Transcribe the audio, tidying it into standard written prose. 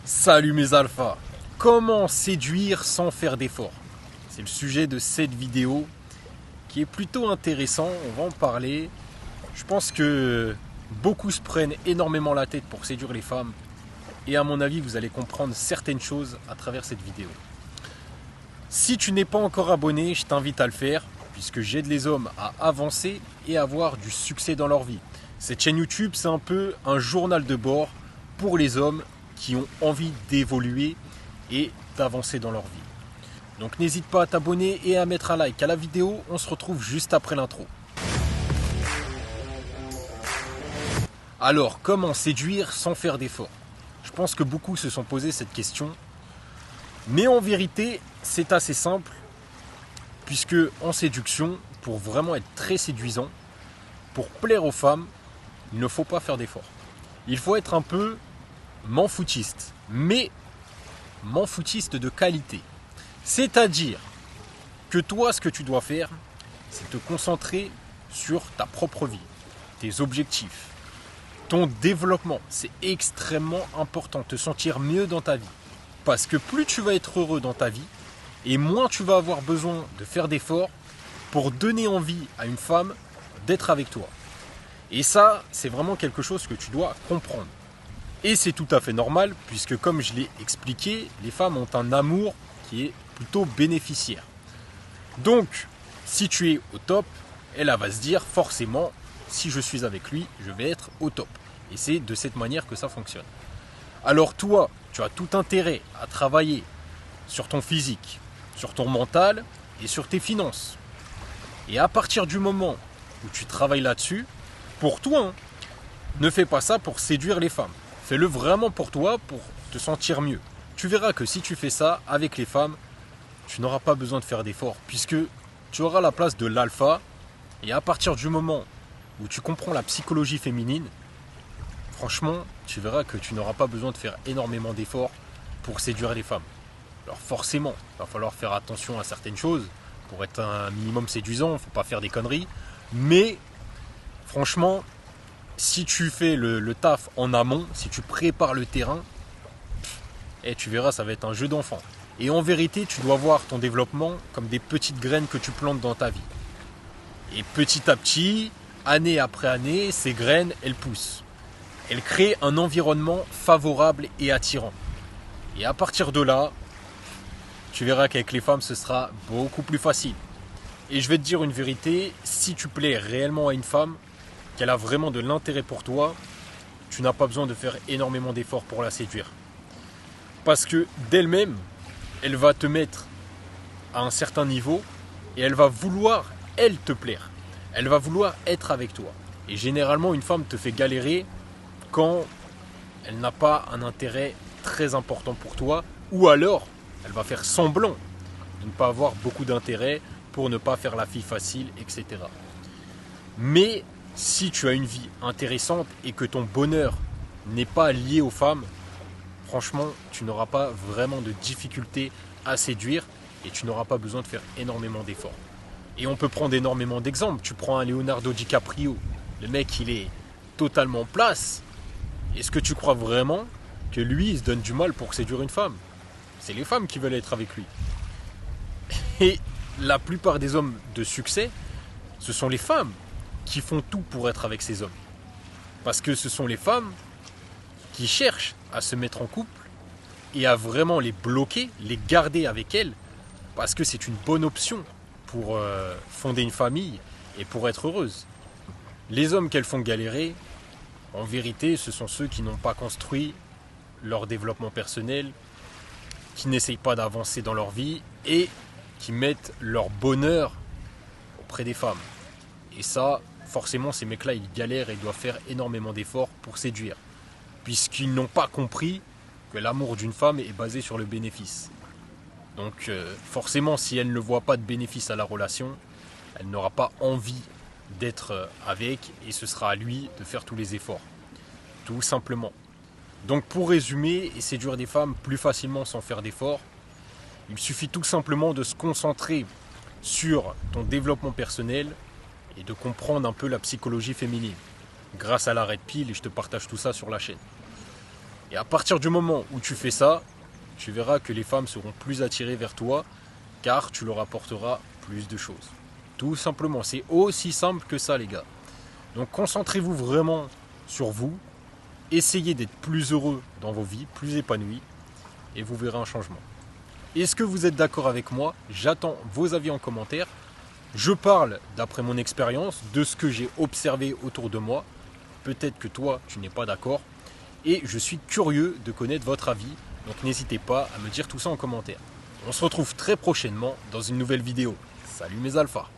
Salut mes alphas. Comment séduire sans faire d'efforts? C'est le sujet de cette vidéo qui est plutôt intéressant, on va en parler. Je pense que beaucoup se prennent énormément la tête pour séduire les femmes et à mon avis vous allez comprendre certaines choses à travers cette vidéo. Si tu n'es pas encore abonné, je t'invite à le faire puisque j'aide les hommes à avancer et à avoir du succès dans leur vie. Cette chaîne YouTube, c'est un peu un journal de bord pour les hommes qui ont envie d'évoluer et d'avancer dans leur vie. Donc n'hésite pas à t'abonner et à mettre un like à la vidéo, on se retrouve juste après l'intro. Alors, comment séduire sans faire d'efforts? Je pense que beaucoup se sont posé cette question, mais en vérité, c'est assez simple, puisque en séduction, pour vraiment être très séduisant, pour plaire aux femmes, il ne faut pas faire d'efforts. Il faut être un peu m'en-foutiste, mais m'en-foutiste de qualité. C'est-à-dire que toi, ce que tu dois faire, c'est te concentrer sur ta propre vie, tes objectifs, ton développement. C'est extrêmement important, te sentir mieux dans ta vie. Parce que plus tu vas être heureux dans ta vie, et moins tu vas avoir besoin de faire d'efforts pour donner envie à une femme d'être avec toi. Et ça, c'est vraiment quelque chose que tu dois comprendre. Et c'est tout à fait normal, puisque comme je l'ai expliqué, les femmes ont un amour qui est plutôt bénéficiaire. Donc, si tu es au top, elle va se dire forcément, si je suis avec lui, je vais être au top. Et c'est de cette manière que ça fonctionne. Alors toi, tu as tout intérêt à travailler sur ton physique, sur ton mental et sur tes finances. Et à partir du moment où tu travailles là-dessus, pour toi, ne fais pas ça pour séduire les femmes. Fais-le vraiment pour toi, pour te sentir mieux. Tu verras que si tu fais ça avec les femmes, tu n'auras pas besoin de faire d'efforts, puisque tu auras la place de l'alpha. Et à partir du moment où tu comprends la psychologie féminine, franchement, tu verras que tu n'auras pas besoin de faire énormément d'efforts pour séduire les femmes. Alors forcément, il va falloir faire attention à certaines choses. Pour être un minimum séduisant, il ne faut pas faire des conneries. Mais franchement, si tu fais le taf en amont, si tu prépares le terrain, tu verras, ça va être un jeu d'enfant. Et en vérité, tu dois voir ton développement comme des petites graines que tu plantes dans ta vie. Et petit à petit, année après année, ces graines, elles poussent. Elles créent un environnement favorable et attirant. Et à partir de là, tu verras qu'avec les femmes, ce sera beaucoup plus facile. Et je vais te dire une vérité, si tu plais réellement à une femme, qu'elle a vraiment de l'intérêt pour toi, tu n'as pas besoin de faire énormément d'efforts pour la séduire. Parce que d'elle-même, elle va te mettre à un certain niveau et elle va vouloir, elle, te plaire. Elle va vouloir être avec toi. Et généralement, une femme te fait galérer quand elle n'a pas un intérêt très important pour toi, ou alors elle va faire semblant de ne pas avoir beaucoup d'intérêt pour ne pas faire la fille facile, etc. Mais si tu as une vie intéressante et que ton bonheur n'est pas lié aux femmes, franchement, tu n'auras pas vraiment de difficulté à séduire et tu n'auras pas besoin de faire énormément d'efforts. Et on peut prendre énormément d'exemples. Tu prends un Leonardo DiCaprio, le mec il est totalement place. Est-ce que tu crois vraiment que lui il se donne du mal pour séduire une femme? C'est les femmes qui veulent être avec lui. Et la plupart des hommes de succès, ce sont les femmes qui font tout pour être avec ces hommes. Parce que ce sont les femmes qui cherchent à se mettre en couple et à vraiment les bloquer, les garder avec elles, parce que c'est une bonne option pour fonder une famille et pour être heureuse. Les hommes qu'elles font galérer, en vérité, ce sont ceux qui n'ont pas construit leur développement personnel, qui n'essayent pas d'avancer dans leur vie et qui mettent leur bonheur auprès des femmes. Et ça, forcément, ces mecs-là, ils galèrent et ils doivent faire énormément d'efforts pour séduire. Puisqu'ils n'ont pas compris que l'amour d'une femme est basé sur le bénéfice. Donc forcément, si elle ne voit pas de bénéfice à la relation, elle n'aura pas envie d'être avec et ce sera à lui de faire tous les efforts. Tout simplement. Donc pour résumer et séduire des femmes plus facilement sans faire d'efforts, il suffit tout simplement de se concentrer sur ton développement personnel et de comprendre un peu la psychologie féminine grâce à la Red Pill et je te partage tout ça sur la chaîne. Et à partir du moment où tu fais ça, tu verras que les femmes seront plus attirées vers toi car tu leur apporteras plus de choses. Tout simplement, c'est aussi simple que ça les gars. Donc concentrez-vous vraiment sur vous, essayez d'être plus heureux dans vos vies, plus épanouis et vous verrez un changement. Est-ce que vous êtes d'accord avec moi? J'attends vos avis en commentaire. Je parle d'après mon expérience, de ce que j'ai observé autour de moi. Peut-être que toi, tu n'es pas d'accord. Et je suis curieux de connaître votre avis. Donc n'hésitez pas à me dire tout ça en commentaire. On se retrouve très prochainement dans une nouvelle vidéo. Salut mes alphas!